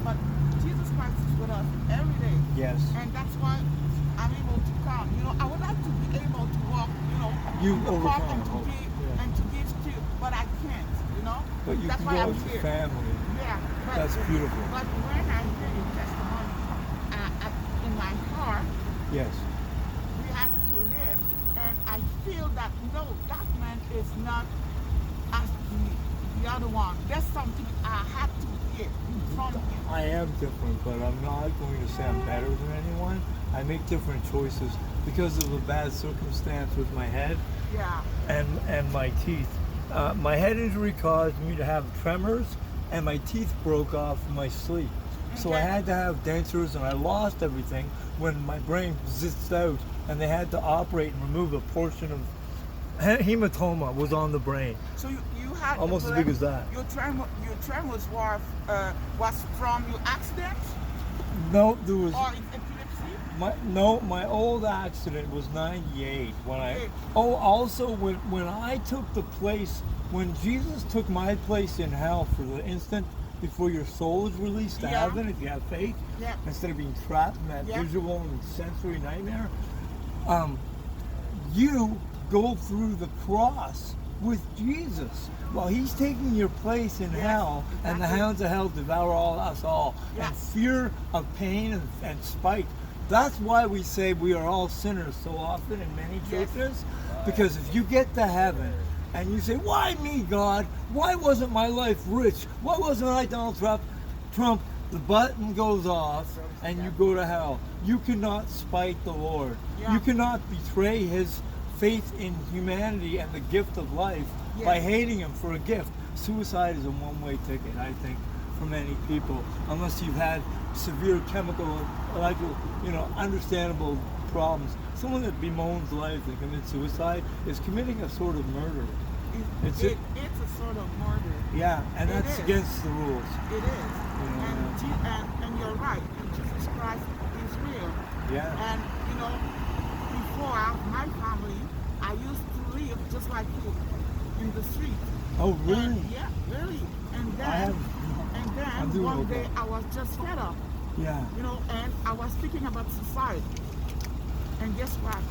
but Jesus Christ is with us every day. Yes. And that's why I'm able to come. I would like to be able to walk, You in the park overcome, and to give to, but I can't, But you that's can why go I'm with here. your family. Yeah. That's beautiful. But when I hear your testimony in my heart, Yes. we have to live, and I feel that no, that man is not as the other one. There's something I have to hear from him. I am different, but I'm not going to say I'm better than anyone. I make different choices because of a bad circumstance with my head Yeah. and my teeth. My head injury caused me to have tremors, and my teeth broke off in my sleep. So I had to have dentures, and I lost everything when my brain zizzed out, and they had to operate and remove a portion of hematoma was on the brain. So you had Almost as big as that. Your tremors was from your accident No, there was or epilepsy? my old accident was 98 when I also when I took the place when Jesus took my place in hell for the instant before your soul is released to heaven if you have faith instead of being trapped in that visual and sensory nightmare. You go through the cross with Jesus while he's taking your place in hell, and the hounds of hell devour us all. And fear of pain and spite. That's why we say we are all sinners so often in many churches, because if you get to heaven and you say, why me, God? Why wasn't my life rich? Why wasn't I Donald Trump? The button goes off and you go to hell. You cannot spite the Lord. You cannot betray his faith in humanity and the gift of life by hating him for a gift. Suicide is a one-way ticket, I think, for many people, unless you've had severe chemical, electrical, understandable problems. Someone that bemoans life and commits suicide is committing a sort of murder. It's a sort of murder. Yeah, and that's against the rules. It is. And you're right. And Jesus Christ is real. Yeah. And before my family, I used to live just like you in the street. Oh, really? And, really. And then one day I was just fed up. Yeah. And I was thinking about suicide. And guess what?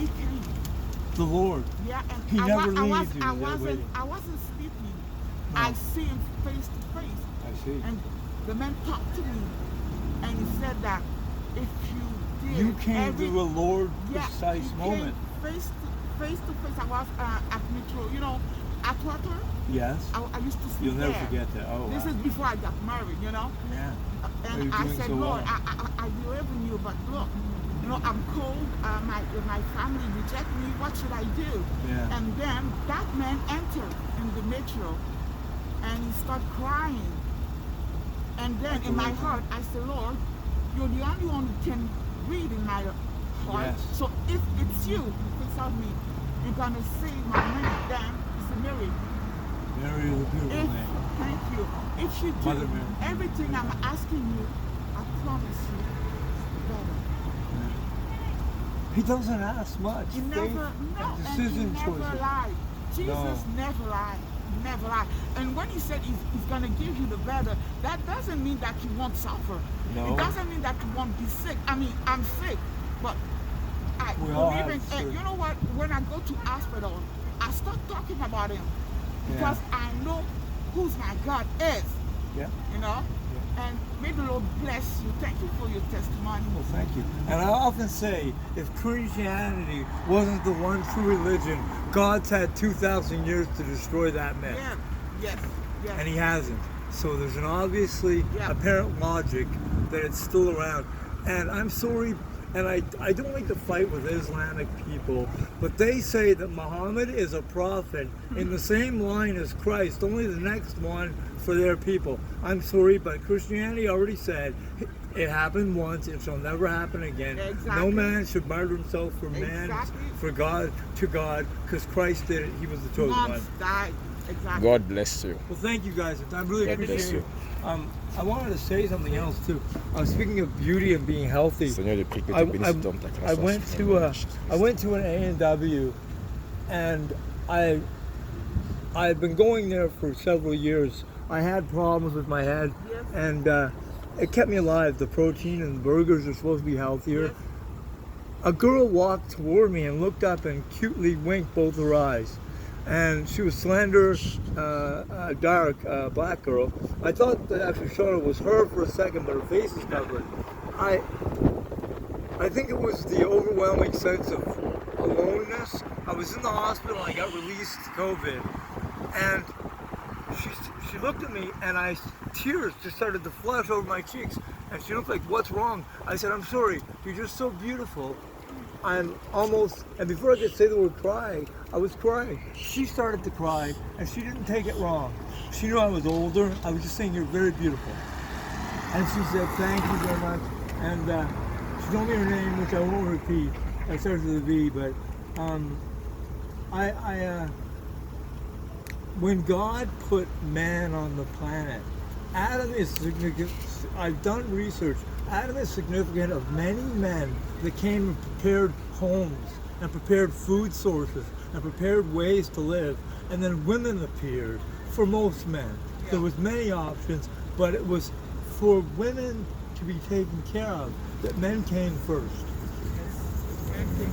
It came. The Lord. Yeah, and He never leaves you. I wasn't sleeping. No. I see him face to face. I see. And the man talked to me, and he said that if you did, you came to a Lord precise moment. Face to face. I was at Metro, at water. Yes. I used to sleep You'll never there. forget that. Oh, this is before I got married, Yeah. And I said, so Lord, well. I believe in you, but look, I'm cold. My family reject me. What should I do? Yeah. And then that man entered in the metro, and he started crying. And then in my heart, I said, Lord, you're the only one who can read in my heart. Yes. So if it's you who picks out me, you're gonna save my name. Then it's a miracle. Mary is a beautiful name. Thank you. If you do Mother Mary. everything I'm asking you, I promise you, better. He doesn't ask much. He Faith never, and decision never choices. lied. Jesus never lied. Never lied. And when he said he's going to give you the better, that doesn't mean that you won't suffer. No. It doesn't mean that you won't be sick. I mean, I'm sick, but I believe in, and you know what? When I go to hospital, I start talking about him because I know who's my God is. Yeah. And may the Lord bless you. Thank you for your testimony. Well, thank you. And I often say, if Christianity wasn't the one true religion, God's had 2,000 years to destroy that myth. Yes. And he hasn't. So there's an obviously apparent logic that it's still around. And I'm sorry, and I don't like to fight with Islamic people, but they say that Muhammad is a prophet in the same line as Christ, only the next one for their people. I'm sorry, but Christianity already said it happened once, it shall never happen again. Exactly. No man should martyr himself for man, for God, to God, because Christ did it. He was the chosen one. Died. Exactly. God bless you. Well, thank you guys. I really God bless appreciate you. it. I wanted to say something else too. Speaking of beauty and being healthy, Seigneur, je prie que tu bénisses dans ta I croissance. went to an A&W, and I've been going there for several years. I had problems with my head, And it kept me alive. The protein and the burgers are supposed to be healthier. Yes. A girl walked toward me and looked up and cutely winked both her eyes. And she was slender, dark, black girl. I thought that after Charlotte was her for a second, but her face is covered. I think it was the overwhelming sense of aloneness. I was in the hospital and I got released COVID. And she looked at me and tears just started to flush over my cheeks. And she looked like, what's wrong? I said, I'm sorry, you're just so beautiful. And before I could say the word cry, I was crying. She started to cry, and she didn't take it wrong. She knew I was older. I was just saying, you're very beautiful. And she said, thank you very much. And she told me her name, which I won't repeat. It starts with a V, but when God put man on the planet, Adam is significant. I've done research. Adam is significant of many men that came and prepared homes and prepared food sources and prepared ways to live. And then women appeared for most men. Yeah. There was many options, but it was for women to be taken care of that men came first. Yes. Men came